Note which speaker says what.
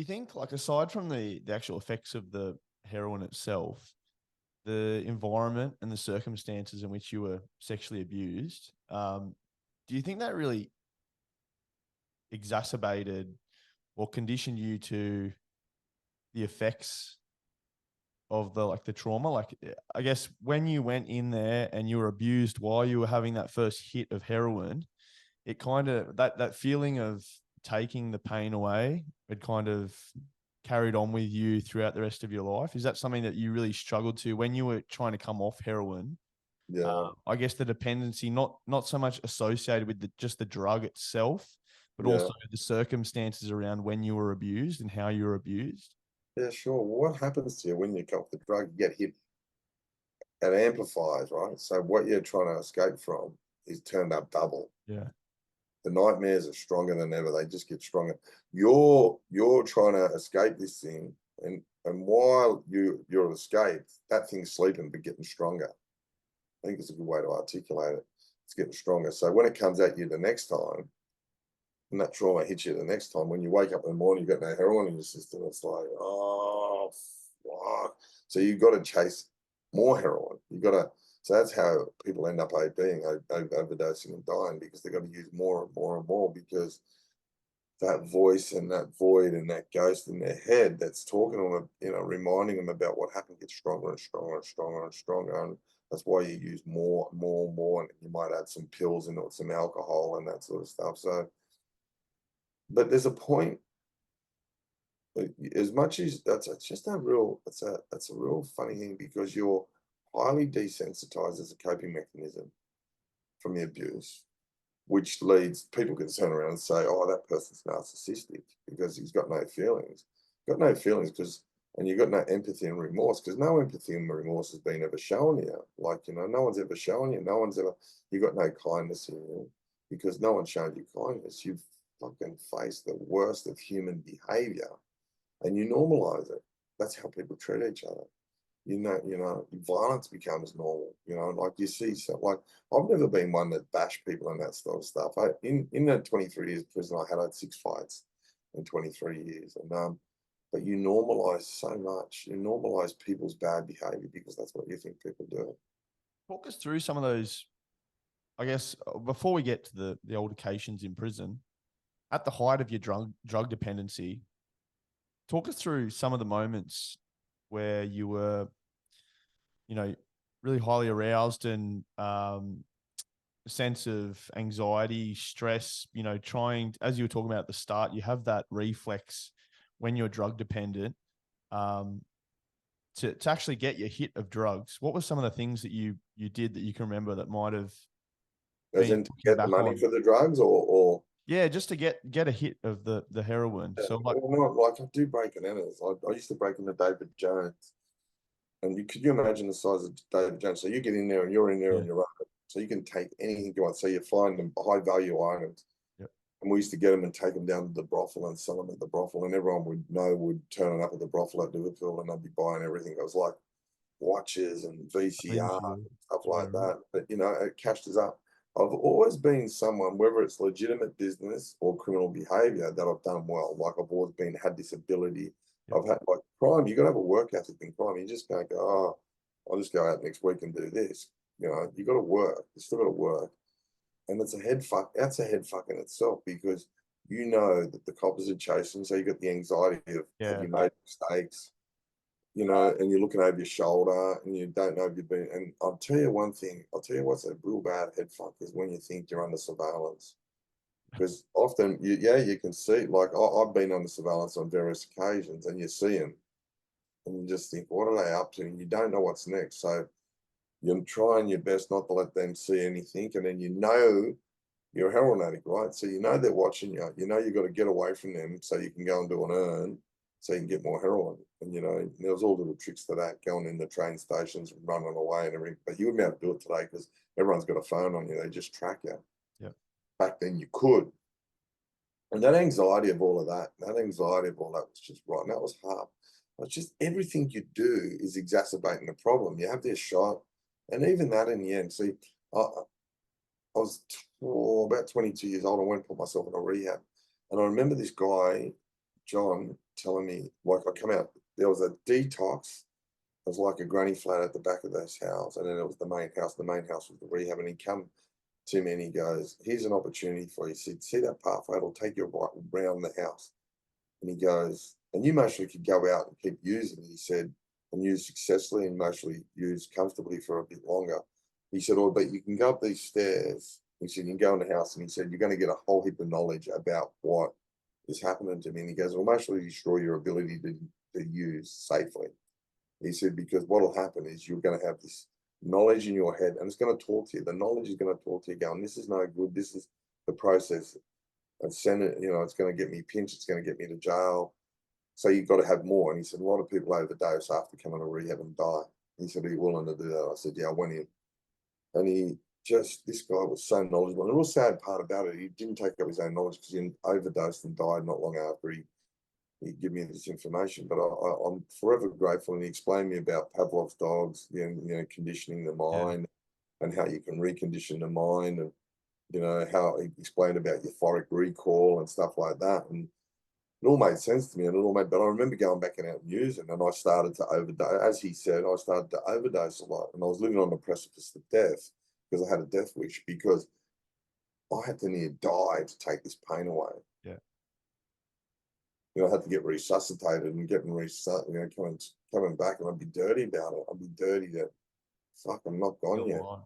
Speaker 1: you think, like, aside from the actual effects of the heroin itself, the environment and the circumstances in which you were sexually abused, do you think that really exacerbated or conditioned you to the effects of the trauma? Like, I guess when you went in there and you were abused while you were having that first hit of heroin, it kind of that feeling of taking the pain away, it kind of carried on with you throughout the rest of your life. Is that something that you really struggled to when you were trying to come off heroin?
Speaker 2: Yeah,
Speaker 1: I guess the dependency, not so much associated with just the drug itself, but
Speaker 2: yeah,
Speaker 1: also the circumstances around when you were abused and how you were abused.
Speaker 2: yeah, sure. What happens to you when you come off the drug? You get hit. It amplifies, right? So what you're trying to escape from is turned up double.
Speaker 1: Yeah.
Speaker 2: The nightmares are stronger than ever. They just get stronger. You're trying to escape this thing, and while you're escaped, that thing's sleeping but getting stronger. I think it's a good way to articulate it. It's getting stronger. So when it comes at you the next time, and that trauma hits you the next time, when you wake up in the morning, you've got no heroin in your system, it's like, oh, fuck. So you've got to chase more heroin. So that's how people end up being overdosing and dying, because they've got to use more and more and more, because that voice and that void and that ghost in their head that's talking to them, reminding them about what happened, gets stronger and stronger and stronger and stronger. And that's why you use more and more and more. And you might add some pills in it, some alcohol and that sort of stuff. So, but there's a point, as much as it's just a real, that's a real funny thing, because you're highly desensitized as a coping mechanism from the abuse, which leads people can turn around and say, oh, that person's narcissistic because he's got no feelings. Got no feelings and you've got no empathy and remorse, because no empathy and remorse has been ever shown you. Like, no one's ever shown you. You've got no kindness in you, because no one's shown you kindness. You've fucking faced the worst of human behavior and you normalize it. That's how people treat each other. Violence becomes normal. Like you see, so like I've never been one that bashed people and that sort of stuff. In that 23 years prison, I had 6 fights in 23 years, and but you normalize so much. You normalize people's bad behavior because that's what you think people do.
Speaker 1: Talk us through some of those, I guess, before we get to the altercations in prison, at the height of your drug dependency. Talk us through some of the moments where you were, really highly aroused and a sense of anxiety, stress, trying, as you were talking about at the start, you have that reflex when you're drug dependent, to actually get your hit of drugs. What were some of the things that you did that you can remember that might have
Speaker 2: As
Speaker 1: been
Speaker 2: in to
Speaker 1: looking
Speaker 2: get the
Speaker 1: back
Speaker 2: money
Speaker 1: on?
Speaker 2: for the drugs, or
Speaker 1: Yeah, just to get a hit of the heroin.
Speaker 2: yeah,
Speaker 1: So like,
Speaker 2: or not. Like I do break and enters. I used to break into David Jones. And could you imagine the size of David Jones? So you get in there and you're in there
Speaker 1: yeah,
Speaker 2: on your own. So you can take anything you want. So you find them high value items.
Speaker 1: yeah,
Speaker 2: And we used to get them and take them down to the brothel and sell them at the brothel. And everyone would turn up at the brothel at Liverpool and they'd be buying everything. It was like watches and VCR
Speaker 1: yeah,
Speaker 2: and stuff like that. But, it cashed us up. I've always been someone, whether it's legitimate business or criminal behavior, that I've done well. Like I've always had this ability.
Speaker 1: yeah,
Speaker 2: I've had like crime, you got to have a work ethic in crime. You just can't go, oh, I'll just go out next week and do this. You got to work. You still got to work. And it's a head fuck. That's a head fuck in itself, because you know that the coppers are chasing. So you got the anxiety of, have
Speaker 1: yeah,
Speaker 2: you made mistakes? And you're looking over your shoulder and you don't know if you've been. And I'll tell you one thing. I'll tell you what's a real bad head fuck is when you think you're under surveillance. Because often, you can see, like I've been under surveillance on various occasions, and you see them, and you just think, what are they up to? And you don't know what's next. So you're trying your best not to let them see anything, and then you're a heroin addict, right? So they're watching you. You've got to get away from them so you can go and do an earn, so you can get more heroin. And there was all little tricks to that, going in the train stations and running away and everything. But you wouldn't be able to do it today because everyone's got a phone on you. They just track you.
Speaker 1: yeah,
Speaker 2: Back then you could. And that anxiety of all of that, was just right. And that was hard. It's just everything you do is exacerbating the problem. You have this shot, and even that in the end. See, I was about 22 years old. I went and put myself in a rehab. And I remember this guy John telling me, like, I come out, there was a detox. It was like a granny flat at the back of this house, and then it was the main house. The main house was the rehab, and he come to me and he goes, "Here's an opportunity for you." He said, "See that pathway? It'll take you right around the house." And he goes, "And you mostly could go out and keep using," he said, "and use successfully and mostly use comfortably for a bit longer." He said, "Oh, but you can go up these stairs." He said, "You can go in the house," and he said, "You're going to get a whole heap of knowledge about what is happening to me." And he goes, "Will mostly destroy your ability to use safely." He said, "Because what will happen is you're going to have this knowledge in your head and it's going to talk to you. The knowledge is going to talk to you going, this is no good. This is the process. And send it, it's going to get me pinched. It's going to get me to jail. So you've got to have more." And he said, "A lot of people overdose after coming to rehab and die." He said, "Are you willing to do that?" I said, "Yeah." I went in, and this guy was so knowledgeable. And the real sad part about it, he didn't take up his own knowledge because he overdosed and died not long after he gave me this information. But I'm forever grateful. And he explained to me about Pavlov's dogs, conditioning the
Speaker 1: Yeah.
Speaker 2: mind and how you can recondition the mind, and how he explained about euphoric recall and stuff like that. And it all made sense to me, and but I remember going back and out and using, and I started to overdose. As he said, I started to overdose a lot, and I was living on the precipice of death because I had a death wish, because I had to near die to take this pain away.
Speaker 1: Yeah.
Speaker 2: I had to get resuscitated and getting coming back, and I'd be dirty about it. I'd be dirty that, fuck, I'm not gone
Speaker 1: Still
Speaker 2: yet.
Speaker 1: alive.